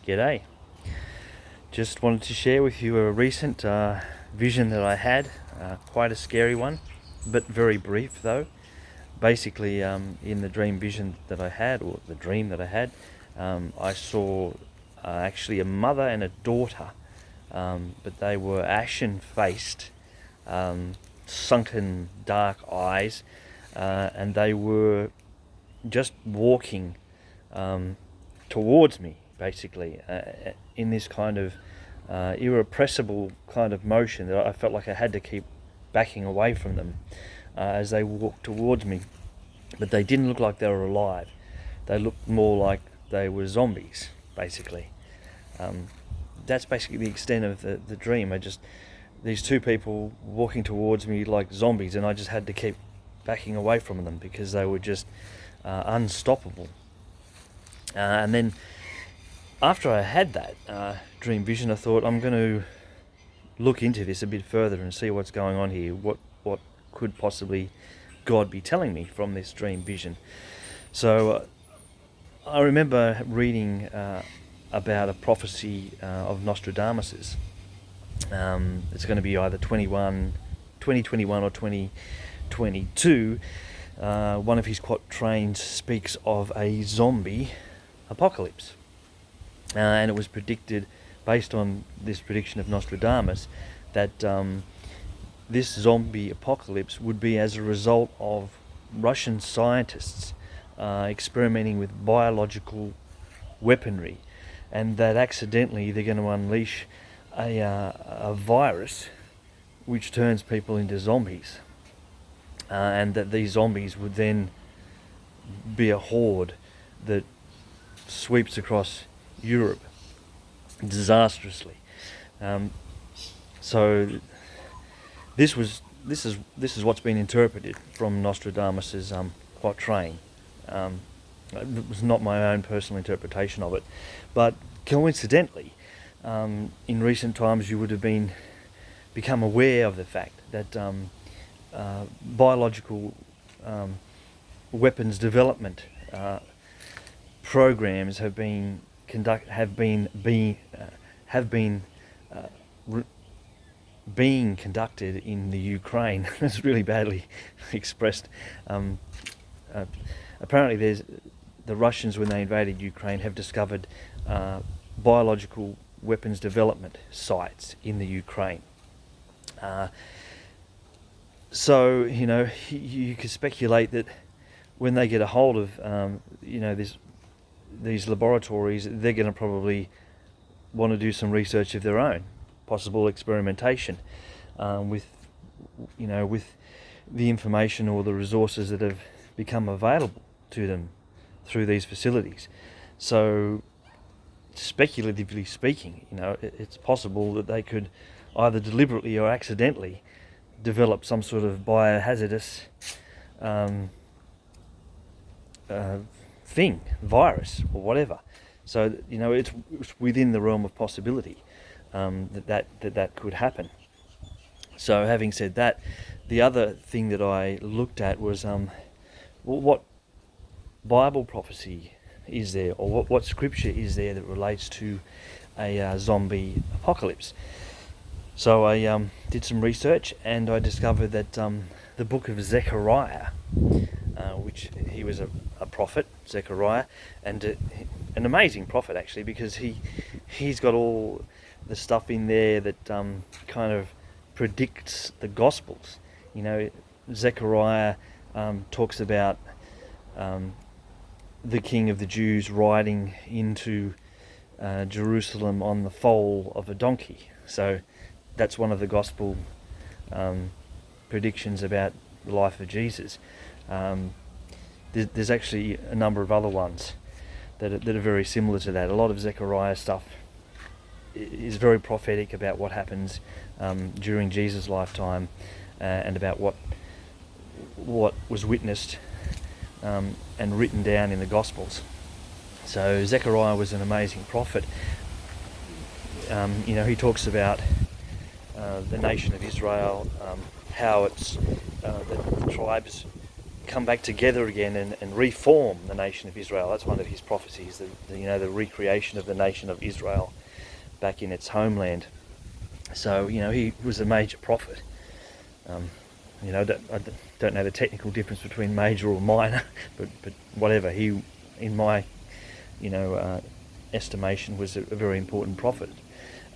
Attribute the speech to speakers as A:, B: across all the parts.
A: G'day. Just wanted to share with you a recent vision that I had, quite a scary one, but very brief though. Basically, in the dream vision that I had, or the dream that I had, I saw actually a mother and a daughter, but they were ashen-faced, sunken dark eyes, and they were just walking towards me, basically, in this kind of irrepressible kind of motion that I felt like I had to keep backing away from them as they walked towards me. But they didn't look like they were alive. They looked more like they were zombies, basically. That's basically the extent of the dream. These two people walking towards me like zombies, and I just had to keep backing away from them because they were just unstoppable. And then after I had that dream vision, I thought, I'm going to look into this a bit further and see what's going on here. What could possibly God be telling me from this dream vision? So I remember reading about a prophecy of Nostradamus's. It's going to be either 2021 or 2022. One of his quatrains speaks of a zombie apocalypse. And it was predicted, based on this prediction of Nostradamus, that this zombie apocalypse would be as a result of Russian scientists experimenting with biological weaponry, and that accidentally they're going to unleash a virus which turns people into zombies, and that these zombies would then be a horde that sweeps across Europe disastrously. So this is what's been interpreted from Nostradamus's quatrain. It was not my own personal interpretation of it, but coincidentally, in recent times you would have become aware of the fact that biological weapons development programs have been being conducted in the Ukraine. It's really badly expressed. Apparently, the Russians, when they invaded Ukraine, have discovered biological weapons development sites in the Ukraine. So you could speculate that when they get a hold of these laboratories, they're going to probably want to do some research of their own, possible experimentation with the information or the resources that have become available to them through these facilities. So, speculatively speaking, it's possible that they could either deliberately or accidentally develop some sort of biohazardous thing, virus or whatever. So it's within the realm of possibility that could happen. So having said that, the other thing that I looked at was what Bible prophecy is there, or what scripture is there that relates to a zombie apocalypse. So I did some research, and I discovered that the book of Zechariah, which he was a prophet, Zechariah, and an amazing prophet actually, because he's got all the stuff in there that kind of predicts the Gospels. Zechariah talks about the King of the Jews riding into Jerusalem on the foal of a donkey. So that's one of the Gospel predictions about the life of Jesus. There's actually a number of other ones that are very similar to that. A lot of Zechariah stuff is very prophetic about what happens during Jesus' lifetime, and about what was witnessed and written down in the Gospels. So Zechariah was an amazing prophet. He talks about the nation of Israel, how it's the tribes come back together again and reform the nation of Israel. That's one of his prophecies, the recreation of the nation of Israel back in its homeland. So, he was a major prophet. I don't know the technical difference between major or minor, but whatever. He, in my, estimation, was a very important prophet.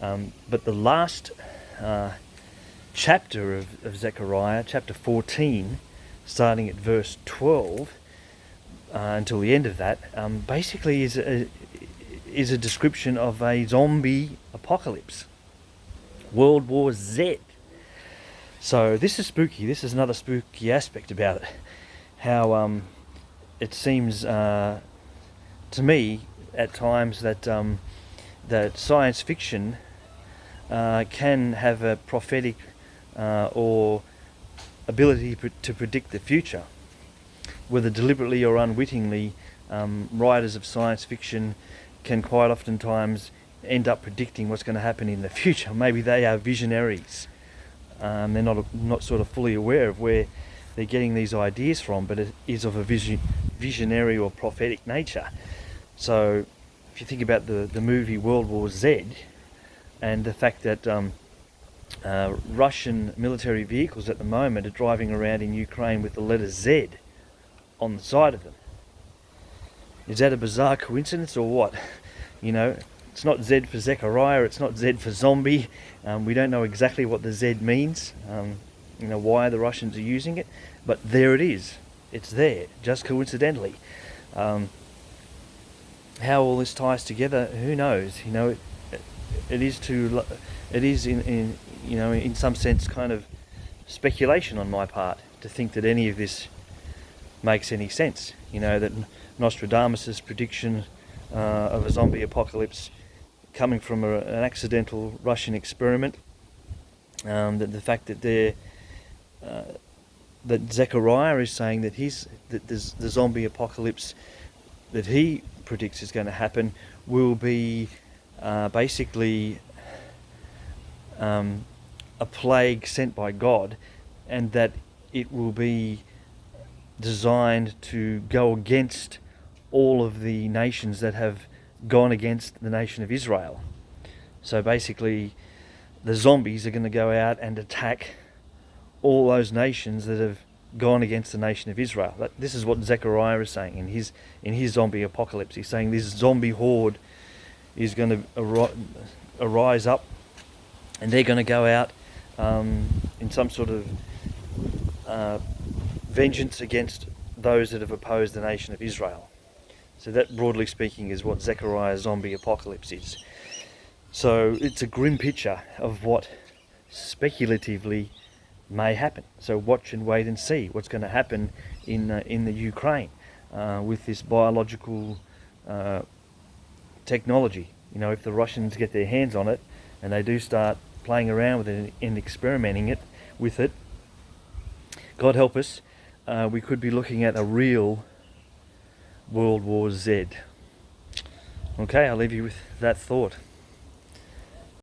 A: But the last chapter of Zechariah, chapter 14, starting at verse 12 until the end of that, basically is a description of a zombie apocalypse. World War Z. So this is spooky. This is another spooky aspect about it. How it seems to me at times that science fiction can have a prophetic or ability to predict the future, whether deliberately or unwittingly. Writers of science fiction can quite oftentimes end up predicting what's going to happen in the future. Maybe they are visionaries. They're not sort of fully aware of where they're getting these ideas from, but it is of a visionary or prophetic nature. So if you think about the movie World War Z, and the fact that Russian military vehicles at the moment are driving around in Ukraine with the letter Z on the side of them. Is that a bizarre coincidence or what? It's not Z for Zechariah, it's not Z for zombie. We don't know exactly what the Z means, why the Russians are using it, but there it is. It's there, just coincidentally. How all this ties together, who knows? It is in some sense kind of speculation on my part to think that any of this makes any sense. That Nostradamus' prediction of a zombie apocalypse coming from an accidental Russian experiment, that the fact that that Zechariah is saying that the zombie apocalypse that he predicts is going to happen will be basically a plague sent by God, and that it will be designed to go against all of the nations that have gone against the nation of Israel. So basically the zombies are going to go out and attack all those nations that have gone against the nation of Israel. This is what Zechariah is saying in his zombie apocalypse. He's saying this zombie horde is going to arise up, and they're going to go out in some sort of vengeance against those that have opposed the nation of Israel. So that, broadly speaking, is what Zechariah's zombie apocalypse is. So it's a grim picture of what speculatively may happen. So watch and wait and see what's going to happen in the Ukraine with this biological technology. If the Russians get their hands on it and they do start playing around with it and experimenting with it, God help us, we could be looking at a real World War Z. Okay, I'll leave you with that thought.